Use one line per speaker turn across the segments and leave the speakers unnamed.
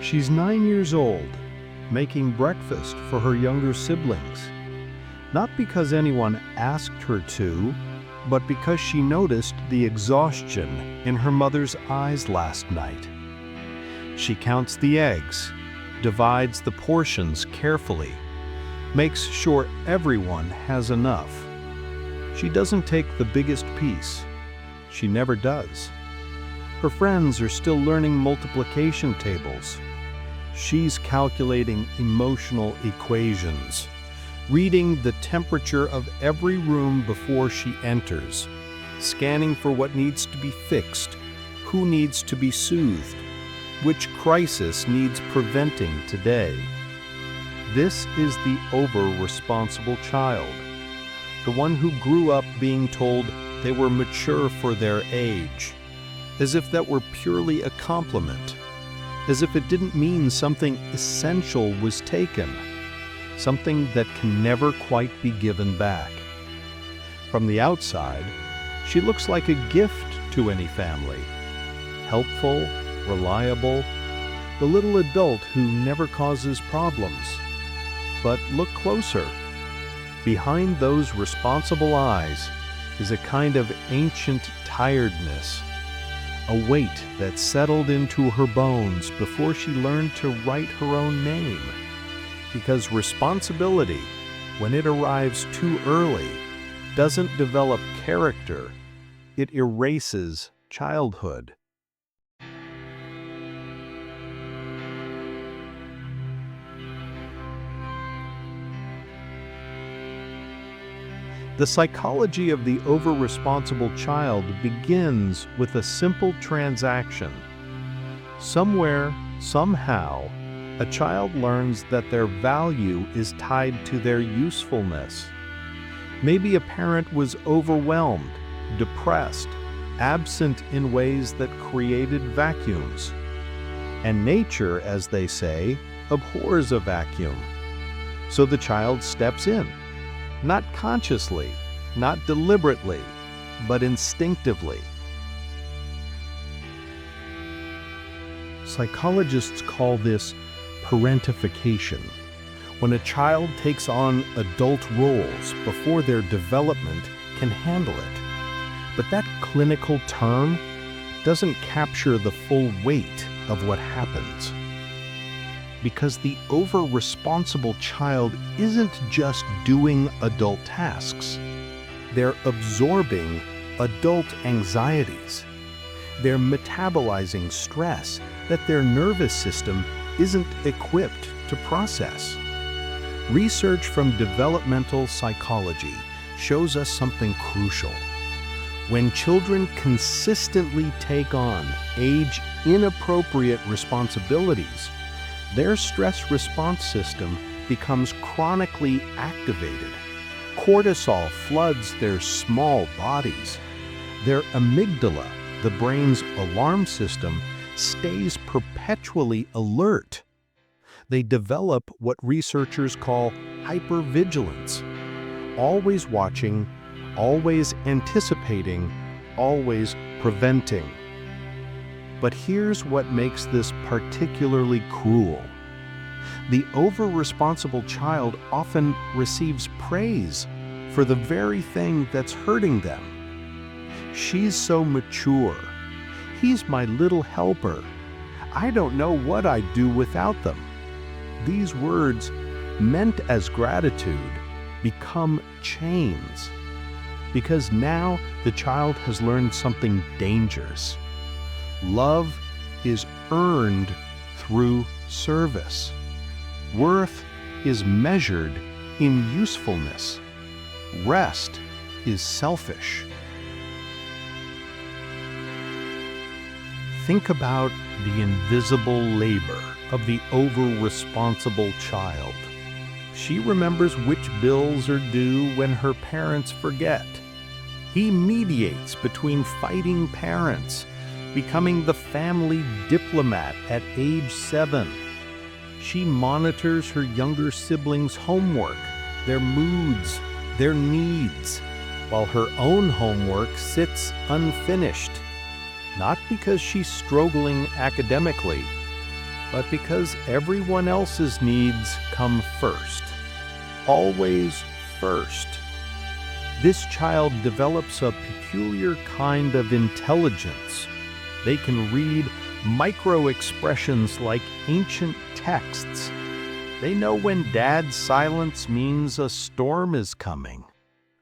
She's 9 years old, making breakfast for her younger siblings. Not because anyone asked her to, but because she noticed the exhaustion in her mother's eyes last night. She counts the eggs, divides the portions carefully, makes sure everyone has enough. She doesn't take the biggest piece. She never does. Her friends are still learning multiplication tables. She's calculating emotional equations, reading the temperature of every room before she enters, scanning for what needs to be fixed, who needs to be soothed, which crisis needs preventing today. This is the over-responsible child, the one who grew up being told they were mature for their age, as if that were purely a compliment, as if it didn't mean something essential was taken, something that can never quite be given back. From the outside, she looks like a gift to any family. Helpful, reliable, the little adult who never causes problems. But look closer. Behind those responsible eyes is a kind of ancient tiredness, a weight that settled into her bones before she learned to write her own name. Because responsibility, when it arrives too early, doesn't develop character, it erases childhood. The psychology of the over-responsible child begins with a simple transaction. Somewhere, somehow, a child learns that their value is tied to their usefulness. Maybe a parent was overwhelmed, depressed, absent in ways that created vacuums. And nature, as they say, abhors a vacuum. So the child steps in. Not consciously, not deliberately, but instinctively. Psychologists call this parentification, when a child takes on adult roles before their development can handle it. But that clinical term doesn't capture the full weight of what happens. Because the over-responsible child isn't just doing adult tasks. They're absorbing adult anxieties. They're metabolizing stress that their nervous system isn't equipped to process. Research from developmental psychology shows us something crucial. When children consistently take on age-inappropriate responsibilities, their stress response system becomes chronically activated. Cortisol floods their small bodies. Their amygdala, the brain's alarm system, stays perpetually alert. They develop what researchers call hypervigilance, always watching, always anticipating, always preventing. But here's what makes this particularly cruel. The over-responsible child often receives praise for the very thing that's hurting them. She's so mature. He's my little helper. I don't know what I'd do without them. These words, meant as gratitude, become chains. Because now the child has learned something dangerous. Love is earned through service. Worth is measured in usefulness. Rest is selfish. Think about the invisible labor of the over-responsible child. She remembers which bills are due when her parents forget. He mediates between fighting parents, becoming the family diplomat at age 7. She monitors her younger siblings' homework, their moods, their needs, while her own homework sits unfinished. Not because she's struggling academically, but because everyone else's needs come first. Always first. This child develops a peculiar kind of intelligence. They can read micro-expressions like ancient texts. They know when dad's silence means a storm is coming,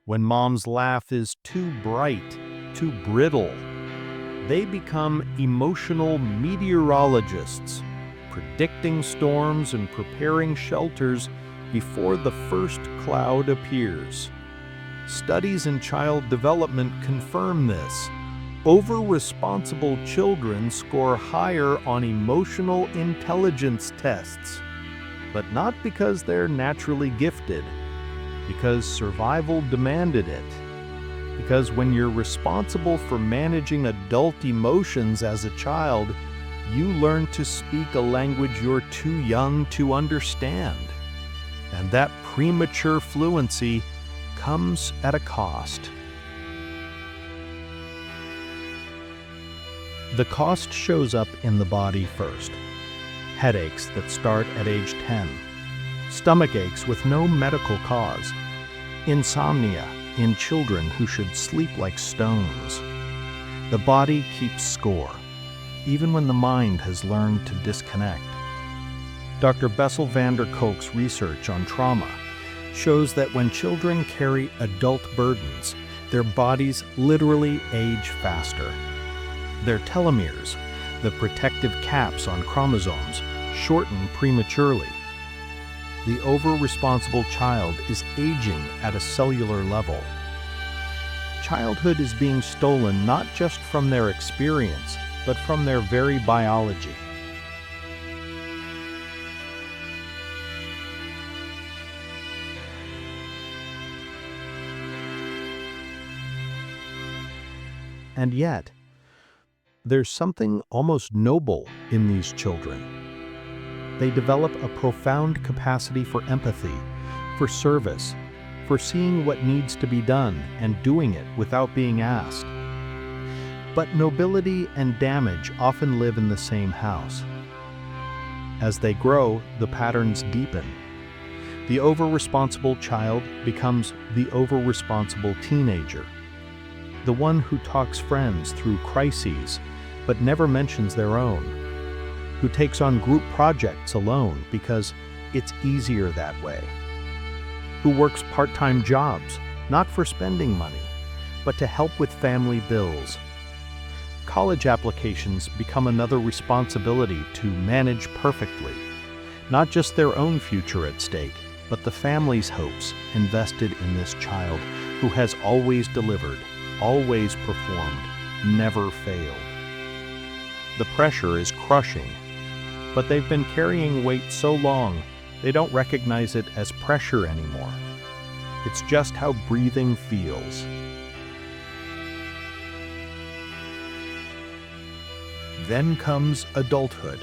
when mom's laugh is too bright, too brittle. They become emotional meteorologists, predicting storms and preparing shelters before the first cloud appears. Studies in child development confirm this. Over-responsible children score higher on emotional intelligence tests, but not because they're naturally gifted, because survival demanded it. Because when you're responsible for managing adult emotions as a child, you learn to speak a language you're too young to understand. And that premature fluency comes at a cost. The cost shows up in the body first. Headaches that start at age 10. Stomach aches with no medical cause. Insomnia in children who should sleep like stones. The body keeps score, even when the mind has learned to disconnect. Dr. Bessel van der Kolk's research on trauma shows that when children carry adult burdens, their bodies literally age faster. Their telomeres, the protective caps on chromosomes, shorten prematurely. The over-responsible child is aging at a cellular level. Childhood is being stolen not just from their experience, but from their very biology. And yet, there's something almost noble in these children. They develop a profound capacity for empathy, for service, for seeing what needs to be done and doing it without being asked. But nobility and damage often live in the same house. As they grow, the patterns deepen. The over-responsible child becomes the over-responsible teenager. The one who talks friends through crises, but never mentions their own. Who takes on group projects alone because it's easier that way. Who works part-time jobs, not for spending money, but to help with family bills. College applications become another responsibility to manage perfectly. Not just their own future at stake, but the family's hopes invested in this child who has always delivered, always performed, never failed. The pressure is crushing, but they've been carrying weight so long, they don't recognize it as pressure anymore. It's just how breathing feels. Then comes adulthood,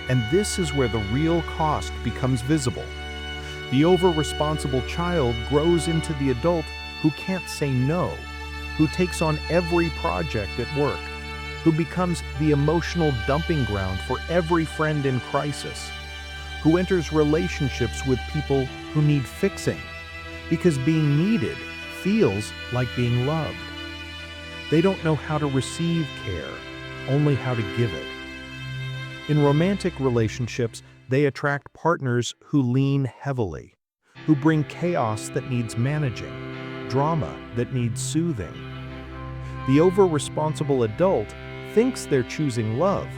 and this is where the real cost becomes visible. The over-responsible child grows into the adult who can't say no, who takes on every project at work, who becomes the emotional dumping ground for every friend in crisis, who enters relationships with people who need fixing, because being needed feels like being loved. They don't know how to receive care, only how to give it. In romantic relationships, they attract partners who lean heavily, who bring chaos that needs managing, drama that needs soothing. The over-responsible adult thinks they're choosing love,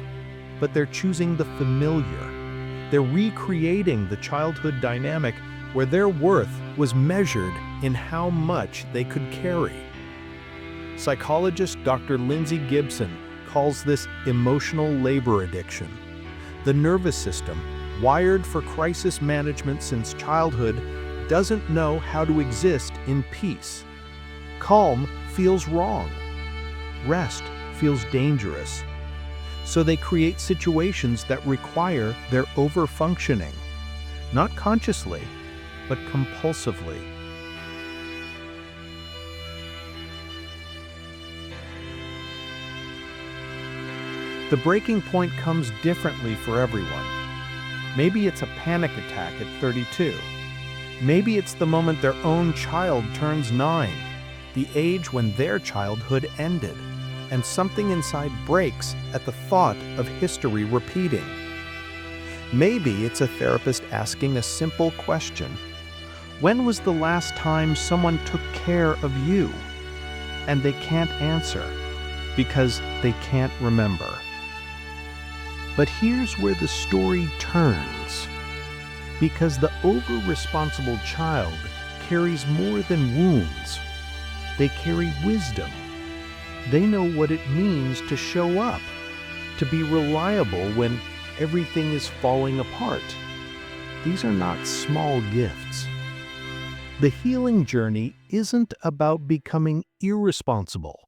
but they're choosing the familiar. They're recreating the childhood dynamic where their worth was measured in how much they could carry. Psychologist Dr. Lindsay Gibson calls this emotional labor addiction. The nervous system, wired for crisis management since childhood, doesn't know how to exist in peace. Calm feels wrong. Rest feels dangerous. So they create situations that require their overfunctioning, not consciously, but compulsively. The breaking point comes differently for everyone. Maybe it's a panic attack at 32. Maybe it's the moment their own child turns 9, the age when their childhood ended, and something inside breaks at the thought of history repeating. Maybe it's a therapist asking a simple question. When was the last time someone took care of you? And they can't answer because they can't remember. But here's where the story turns. Because the over-responsible child carries more than wounds. They carry wisdom. They know what it means to show up, to be reliable when everything is falling apart. These are not small gifts. The healing journey isn't about becoming irresponsible.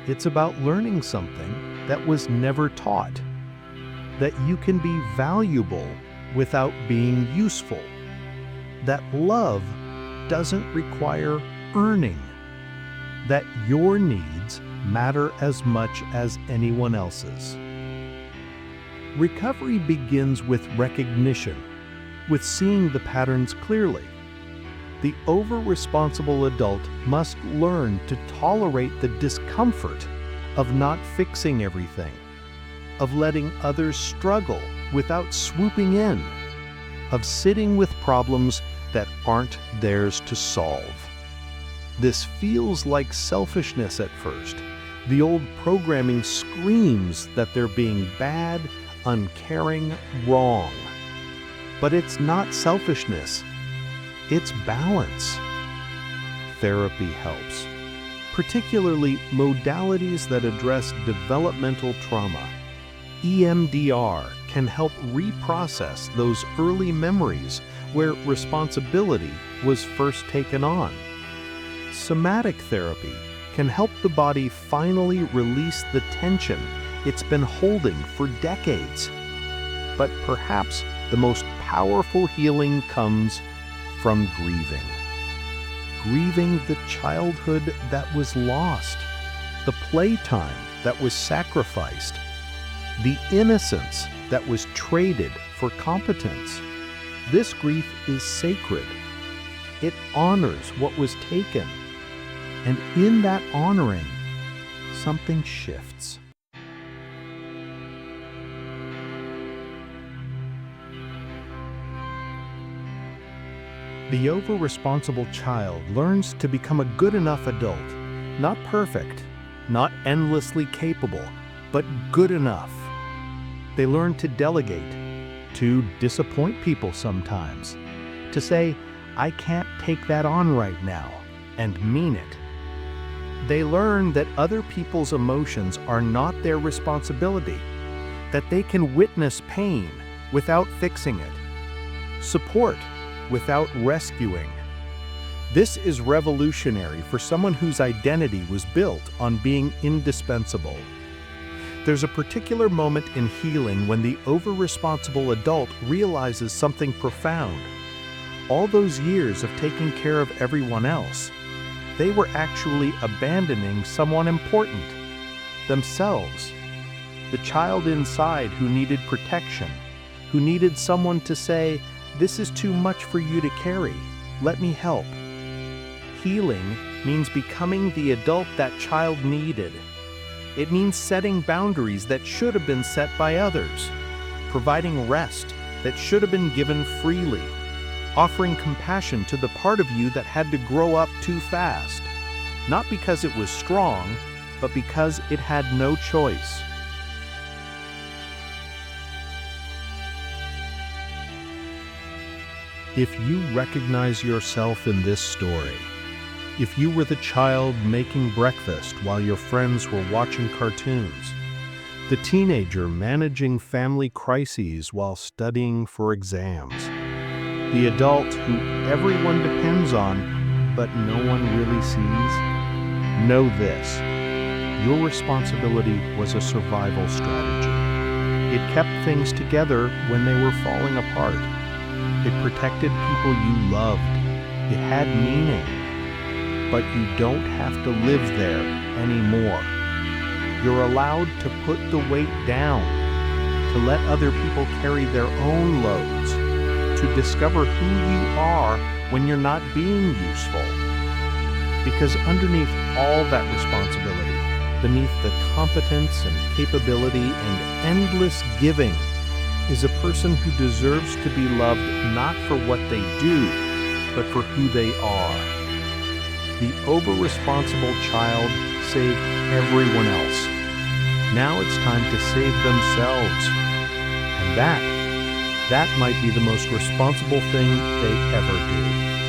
It's about learning something that was never taught. That you can be valuable without being useful. That love doesn't require earning. That your needs matter as much as anyone else's. Recovery begins with recognition, with seeing the patterns clearly. The over-responsible adult must learn to tolerate the discomfort of not fixing everything, of letting others struggle without swooping in, of sitting with problems that aren't theirs to solve. This feels like selfishness at first. The old programming screams that they're being bad, uncaring, wrong. But it's not selfishness. It's balance. Therapy helps, particularly modalities that address developmental trauma. EMDR can help reprocess those early memories where responsibility was first taken on. Somatic therapy can help the body finally release the tension it's been holding for decades. But perhaps the most powerful healing comes from grieving. Grieving the childhood that was lost, the playtime that was sacrificed, the innocence that was traded for competence. This grief is sacred. It honors what was taken. And in that honoring, something shifts. The over-responsible child learns to become a good enough adult, not perfect, not endlessly capable, but good enough. They learn to delegate, to disappoint people sometimes, to say, "I can't take that on right now," and mean it. They learn that other people's emotions are not their responsibility, that they can witness pain without fixing it, support without rescuing. This is revolutionary for someone whose identity was built on being indispensable. There's a particular moment in healing when the over-responsible adult realizes something profound. All those years of taking care of everyone else, they were actually abandoning someone important, themselves. The child inside who needed protection, who needed someone to say, "This is too much for you to carry. Let me help." Healing means becoming the adult that child needed. It means setting boundaries that should have been set by others, providing rest that should have been given freely, offering compassion to the part of you that had to grow up too fast, not because it was strong, but because it had no choice. If you recognize yourself in this story, if you were the child making breakfast while your friends were watching cartoons, the teenager managing family crises while studying for exams, the adult who everyone depends on but no one really sees, know this: your responsibility was a survival strategy. It kept things together when they were falling apart. It protected people you loved. It had meaning. But you don't have to live there anymore. You're allowed to put the weight down, to let other people carry their own loads, to discover who you are when you're not being useful. Because underneath all that responsibility, beneath the competence and capability and endless giving, is a person who deserves to be loved not for what they do, but for who they are. The over-responsible child saved everyone else. Now it's time to save themselves. And that might be the most responsible thing they ever do.